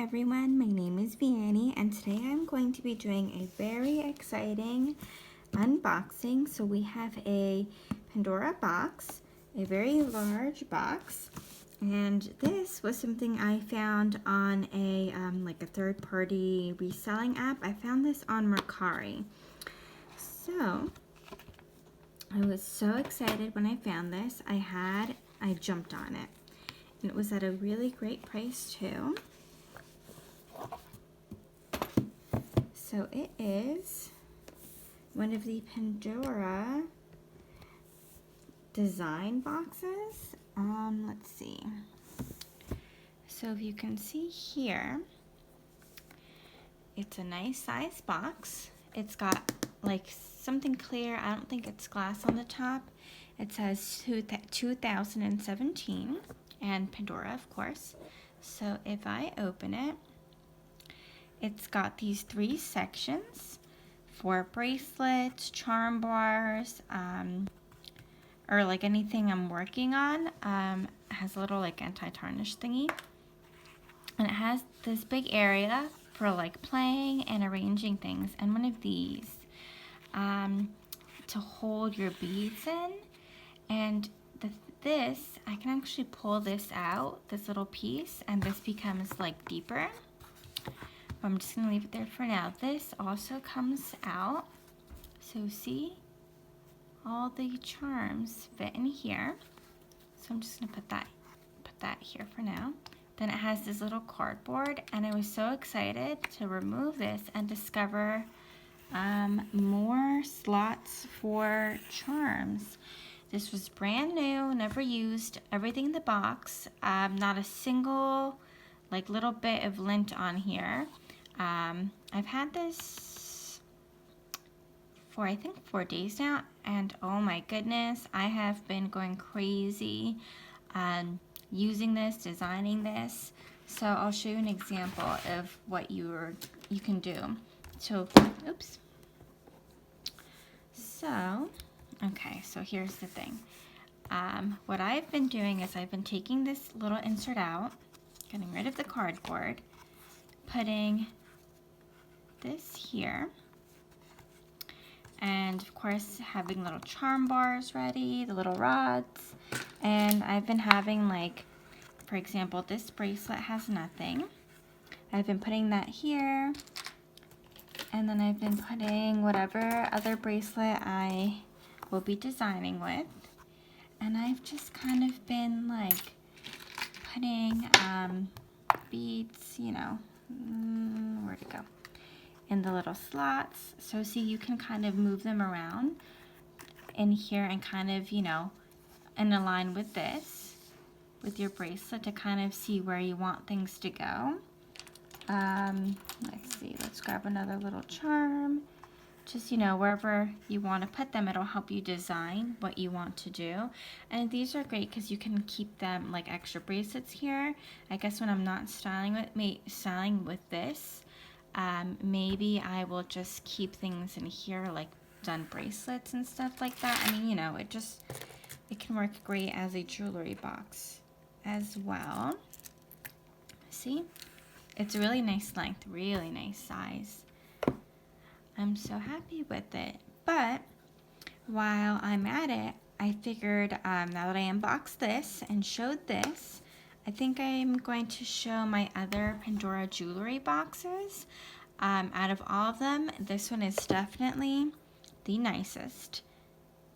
everyone, my name is Vianney and today I'm going to be doing a very exciting unboxing. So we have a Pandora box, a very large box, and this was something I found on a like a third-party reselling app. I found this on Mercari. So I was so excited when I found this. I jumped on it. And it was at a really great price too. So it is one of the Pandora design boxes. Let's see. So if you can see here, it's a nice size box. It's got like something clear. I don't think it's glass on the top. It says 2017 and Pandora, of course. So if I open it, it's got these 3 sections for bracelets, charm bars, or like anything I'm working on. It has a little like anti-tarnish thingy. And it has this big area for like playing and arranging things. And one of these to hold your beads in. And this, I can actually pull this out, this little piece, and this becomes like deeper. I'm just gonna leave it there for now. This also comes out. So see, all the charms fit in here. So I'm just gonna put that here for now. Then it has this little cardboard, and I was so excited to remove this and discover more slots for charms. This was brand new, never used, everything in the box. Not a single like little bit of lint on here. I've had this for I think 4 days now, and oh my goodness, I have been going crazy using this, designing this. So I'll show you an example of what you can do. So, oops. So, okay, so here's the thing. What I've been doing is I've been taking this little insert out, getting rid of the cardboard, putting this here, and of course having little charm bars ready, the little rods. And I've been having, like, for example, this bracelet has nothing. I've been putting that here, and then I've been putting whatever other bracelet I will be designing with. And I've just kind of been like putting beads, you know, where'd it go? In the little slots. So see, you can kind of move them around in here and kind of, you know, and align with this, with your bracelet, to kind of see where you want things to go. Let's see, let's grab another little charm. Just, you know, wherever you want to put them, it'll help you design what you want to do. And these are great because you can keep them like extra bracelets here. I guess when I'm not styling with this, maybe I will just keep things in here, like done bracelets and stuff like that. I mean, you know, it can work great as a jewelry box as well. See, it's a really nice length, really nice size. I'm so happy with it. But while I'm at it, I figured now that I unboxed this and showed this, I think I'm going to show my other Pandora jewelry boxes. Out of all of them, this one is definitely the nicest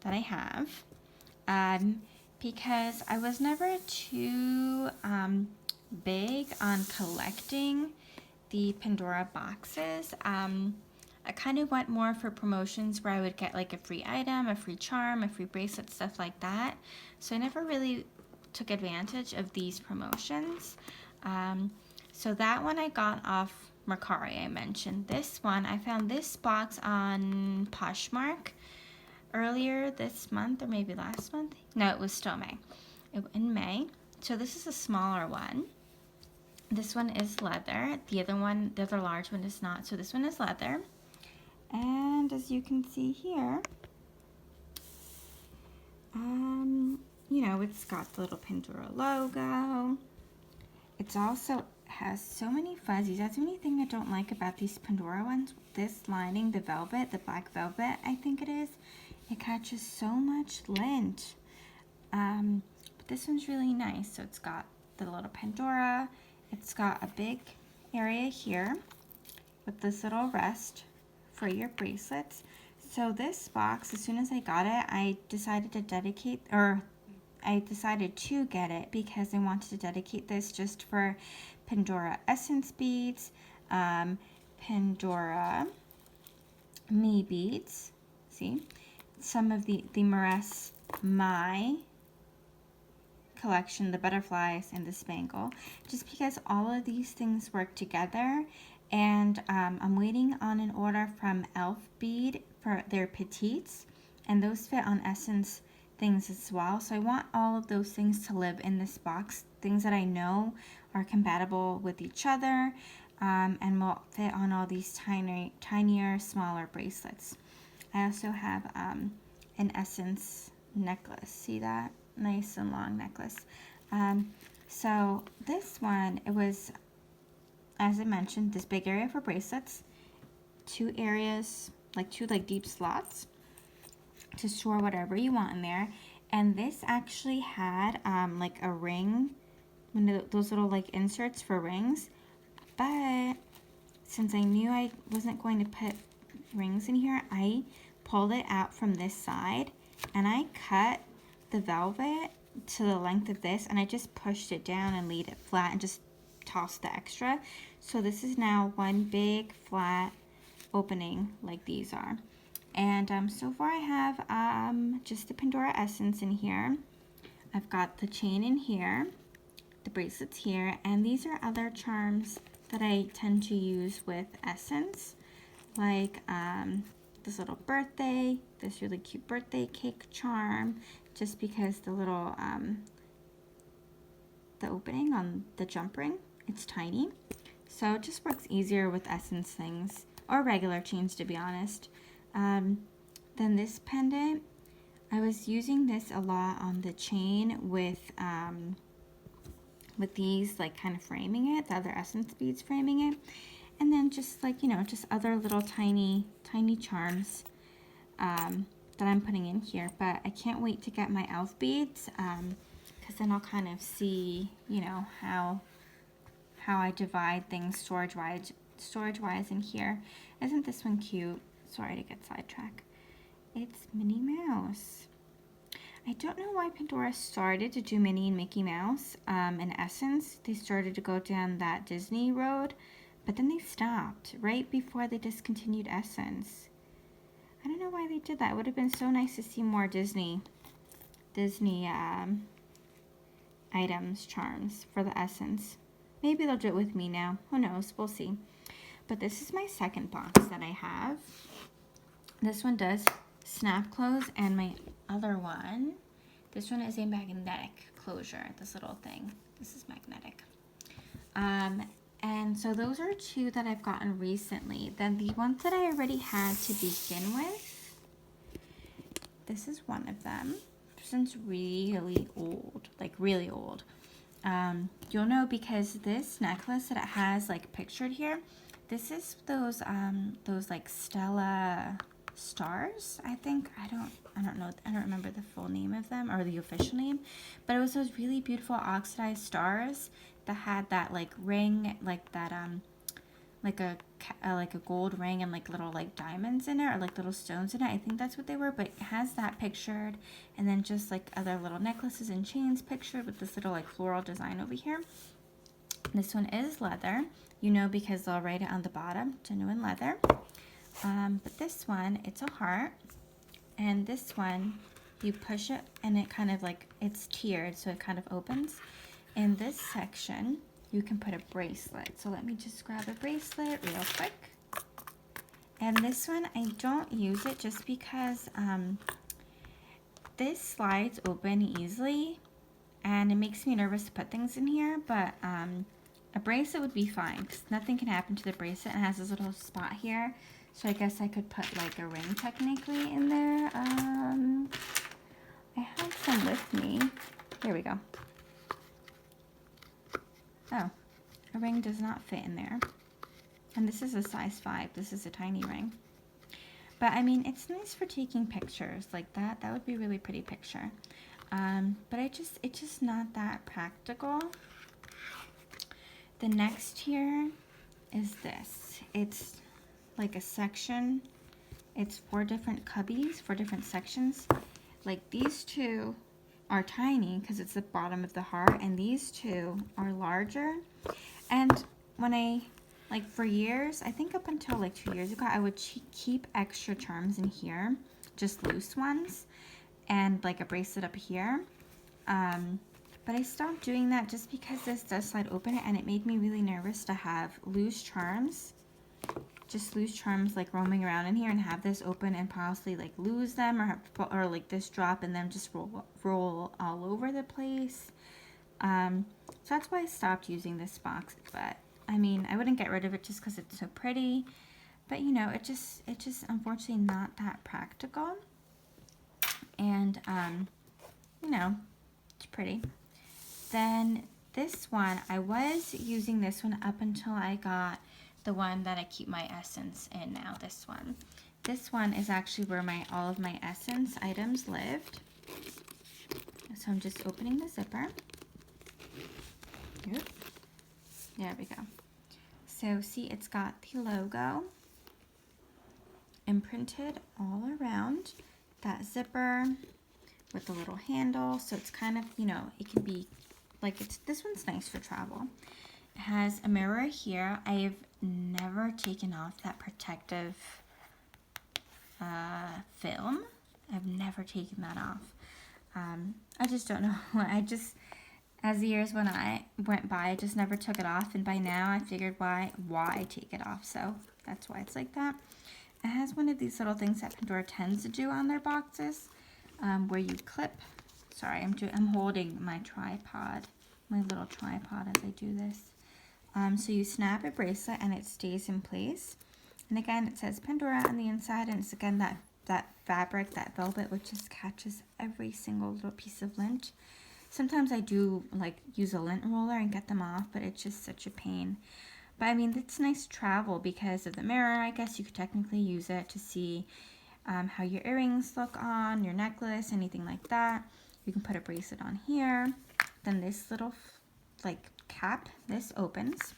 that I have. Because I was never too big on collecting the Pandora boxes. I kind of went more for promotions where I would get like a free item, a free charm, a free bracelet, stuff like that. So I never really took advantage of these promotions. So that one I got off Mercari, I mentioned. This one, I found this box on Poshmark earlier this month, or maybe last month. No, it was still May. In May. So this is a smaller one. This one is leather. The other large one is not. So this one is leather. And as you can see here, you know, it's got the little Pandora logo. It's also has so many fuzzies. That's the only thing I don't like about these Pandora ones. This lining, the velvet, the black velvet, I think it is, it catches so much lint. But this one's really nice. So it's got the little Pandora. It's got a big area here with this little rest for your bracelets. So this box, as soon as I got it, I decided to get it because I wanted to dedicate this just for Pandora essence beads, Pandora me beads, see, some of the Mercari My collection, the butterflies and the spangle, just because all of these things work together. And I'm waiting on an order from Elf Bead for their petites, and those fit on essence things as well. So I want all of those things to live in this box, things that I know are compatible with each other, and will fit on all these tinier, smaller bracelets. I also have an essence necklace. See that? Nice and long necklace. So this one, it was, as I mentioned, this big area for bracelets, two areas, like two deep slots to store whatever you want in there. And this actually had like a ring, one of those little inserts for rings. But since I knew I wasn't going to put rings in here, I pulled it out from this side and I cut the velvet to the length of this, and I just pushed it down and laid it flat and just tossed the extra. So this is now one big flat opening like these are. And so far I have just the Pandora essence in here. I've got the chain in here, the bracelets here, and these are other charms that I tend to use with essence, like this little birthday, this really cute birthday cake charm, just because the little the opening on the jump ring, it's tiny, so it just works easier with essence things or regular chains, to be honest. Then this pendant, I was using this a lot on the chain with these kind of framing it, the other essence beads framing it, and then just just other little tiny charms that I'm putting in here. But I can't wait to get my elf beads, because then I'll kind of see how I divide things storage wise in here. Isn't this one cute? Sorry to get sidetracked. It's Minnie Mouse. I don't know why Pandora started to do Minnie and Mickey Mouse. In essence, they started to go down that Disney road, but then they stopped right before they discontinued Essence. I don't know why they did that. It would have been so nice to see more Disney items, charms for the Essence. Maybe they'll do it with me now. Who knows? We'll see. But this is my second box that I have. This one does snap close, and my other one, this one is a magnetic closure, this little thing. This is magnetic. And so those are two that I've gotten recently. Then the ones that I already had to begin with, this is one of them. This one's really old, really old. You'll know because this necklace that it has pictured here, this is those Stella stars, I think. I don't know, I don't remember the full name of them or the official name, but it was those really beautiful oxidized stars that had that ring, like a gold ring and little diamonds in it, or little stones in it. I think that's what they were, but it has that pictured, and then just other little necklaces and chains pictured with this little floral design over here. This one is leather, because they'll write it on the bottom, genuine leather. But this one, it's a heart, and this one, you push it and it kind of it's tiered, so it kind of opens. In this section, you can put a bracelet. So let me just grab a bracelet real quick. And this one, I don't use it just because this slides open easily, and it makes me nervous to put things in here, but a bracelet would be fine because nothing can happen to the bracelet. It has this little spot here. So I guess I could put a ring technically in there. I have some with me. Here we go. Oh, a ring does not fit in there. And this is a size 5. This is a tiny ring. But I mean, it's nice for taking pictures like that. That would be a really pretty picture. But it's just not that practical. The next here is this. It's like a section. It's 4 different cubbies, 4 different sections. Like these 2 are tiny because it's the bottom of the heart, and these 2 are larger. And when like for years, I think up until like 2 years ago, I would keep extra charms in here, just loose ones, and like a bracelet up here. But I stopped doing that just because this does slide open, and it made me really nervous to have loose charms, just loose charms like roaming around in here, and have this open and possibly like lose them, or like this drop and then just roll all over the place. So that's why I stopped using this box. But I mean, I wouldn't get rid of it just because it's so pretty. But you know, it's just unfortunately not that practical. And you know, it's pretty. Then this one, I was using this one up until I got the one that I keep my essence in now, this one. This one is actually where all of my essence items lived. So I'm just opening the zipper. Yep. There we go. So see, it's got the logo imprinted all around that zipper with the little handle. So it's kind of, you know, it can be like, this one's nice for travel. It has a mirror here. I've never taken off that protective film. I've never taken that off. I just don't know. As the years went by, I just never took it off, and by now I figured why take it off. So that's why it's like that. It has one of these little things that Pandora tends to do on their boxes, where you clip. Sorry, I'm holding my tripod, my little tripod as I do this. So you snap a bracelet and it stays in place. And again, it says Pandora on the inside, and it's again that fabric, that velvet, which just catches every single little piece of lint. Sometimes I do like use a lint roller and get them off, but it's just such a pain. But I mean, it's nice travel because of the mirror. I guess you could technically use it to see how your earrings look on, your necklace, anything like that. You can put a bracelet on here. Then this little like cap, this opens.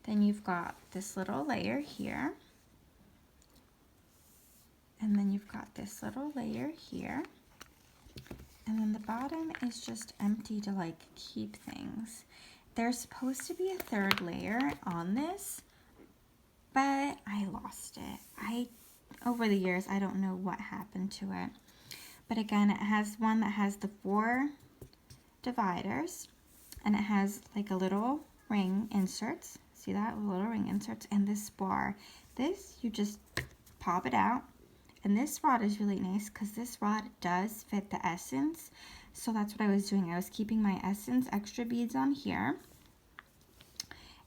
Then you've got this little layer here. And then you've got this little layer here. And then the bottom is just empty to like keep things. There's supposed to be a 3rd layer on this, but I lost it. Over the years, I don't know what happened to it. But again, it has one that has the 4 dividers, and it has like a little ring inserts. See that? Little ring inserts, and this bar. This, you just pop it out. And this rod is really nice because this rod does fit the essence. So that's what I was doing. I was keeping my essence extra beads on here,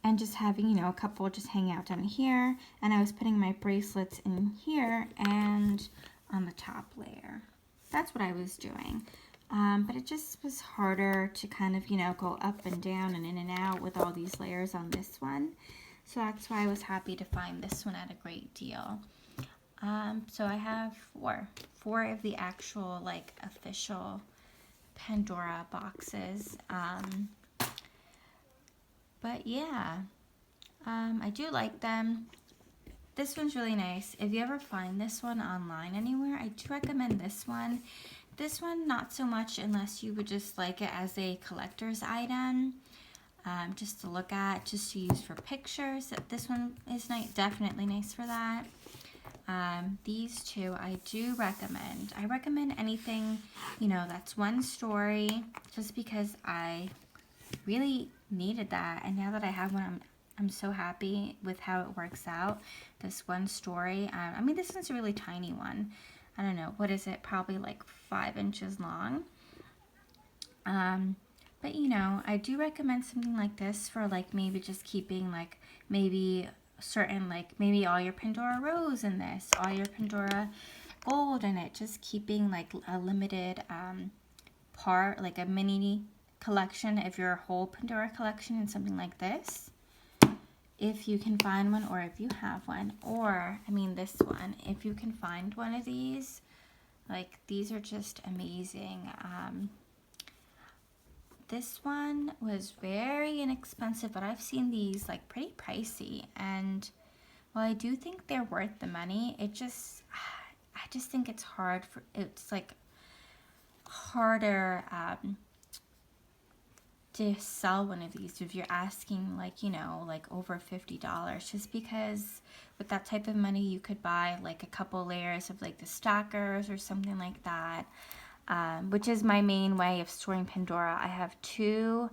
and just having, you know, a couple just hang out down here. And I was putting my bracelets in here and on the top layer. That's what I was doing. But it just was harder to kind of, you know, go up and down and in and out with all these layers on this one. So that's why I was happy to find this one at a great deal. So I have four of the actual like official Pandora boxes. But yeah, I do like them. This one's really nice. If you ever find this one online anywhere, I do recommend this one. This one, not so much unless you would just like it as a collector's item, just to look at, just to use for pictures. This one is nice, definitely nice for that. These two I do recommend. I recommend anything, you know, that's one story, just because I really needed that. And now that I have one, I'm so happy with how it works out. This one story. I mean, this one's a really tiny one. I don't know, what is it? Probably like 5 inches long. But you know, I do recommend something like this for like maybe just keeping like maybe certain, like maybe all your Pandora Rose in this, all your Pandora Gold in it, just keeping like a limited part, like a mini collection of your whole Pandora collection in something like this, if you can find one, or if you have one, or I mean this one, if you can find one of these, like these are just amazing. This one was very inexpensive, but I've seen these like pretty pricey, and while I do think they're worth the money, I just think it's hard for, it's like harder to sell one of these if you're asking like, you know, like over $50, just because with that type of money you could buy like a couple layers of like the stackers or something like that, which is my main way of storing Pandora. I have two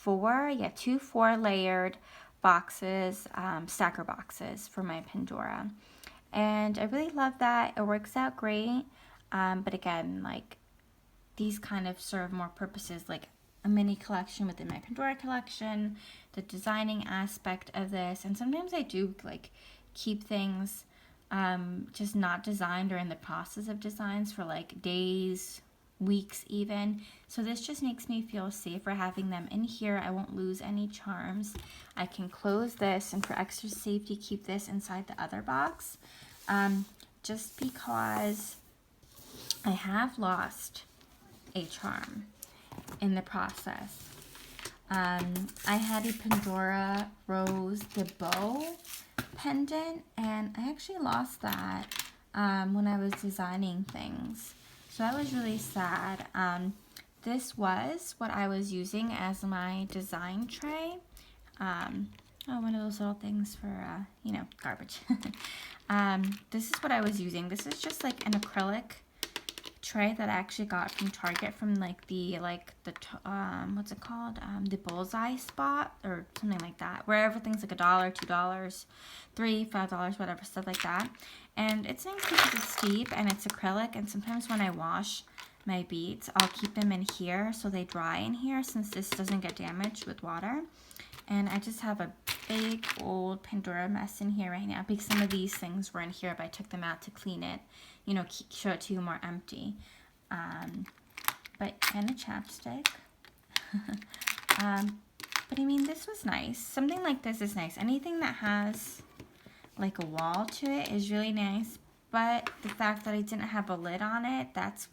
4-layered boxes, stacker boxes for my Pandora, and I really love that. It works out great, but again, like these kind of serve more purposes, like a mini collection within my Pandora collection, the designing aspect of this, and sometimes I do like keep things just not designed or in the process of designs for like days, weeks even. So this just makes me feel safer having them in here. I won't lose any charms. I can close this and for extra safety keep this inside the other box, just because I have lost a charm in the process. I had a Pandora Rose the bow pendant, and I actually lost that when I was designing things. So that was really sad. This was what I was using as my design tray. One of those little things for, you know, garbage. This is what I was using. This is just like an acrylic tray that I actually got from Target, from like the what's it called, the bullseye spot or something like that, where everything's like $1, $2, $3, $5, whatever, stuff like that. And it's nice because it's steep and it's acrylic, and sometimes when I wash my beads I'll keep them in here so they dry in here, since this doesn't get damaged with water. And I just have a big old Pandora mess in here right now because some of these things were in here, but I took them out to clean it, you know, show it to you more empty. And a chapstick. But I mean, this was nice. Something like this is nice. Anything that has like a wall to it is really nice. But the fact that I didn't have a lid on it, that's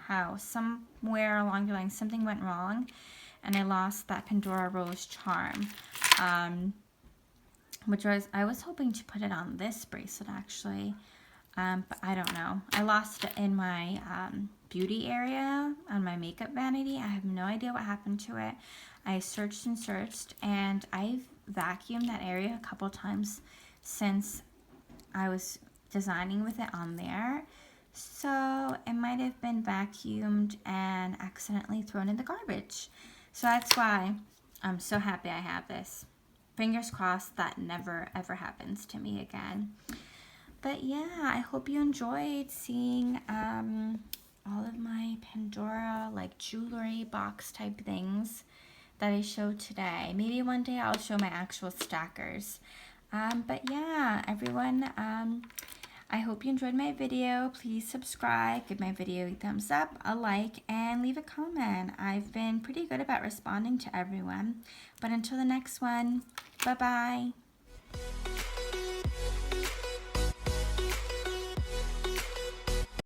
how somewhere along the line something went wrong, and I lost that Pandora Rose charm. Which was, I was hoping to put it on this bracelet actually. But I don't know. I lost it in my beauty area on my makeup vanity. I have no idea what happened to it. I searched and searched, and I've vacuumed that area a couple times since I was designing with it on there. So it might have been vacuumed and accidentally thrown in the garbage. So that's why I'm so happy I have this. Fingers crossed that never ever happens to me again. But yeah, I hope you enjoyed seeing all of my Pandora like jewelry box type things that I showed today. Maybe one day I'll show my actual stackers. But yeah, everyone, I hope you enjoyed my video. Please subscribe, give my video a thumbs up, a like, and leave a comment. I've been pretty good about responding to everyone. But until the next one, bye-bye.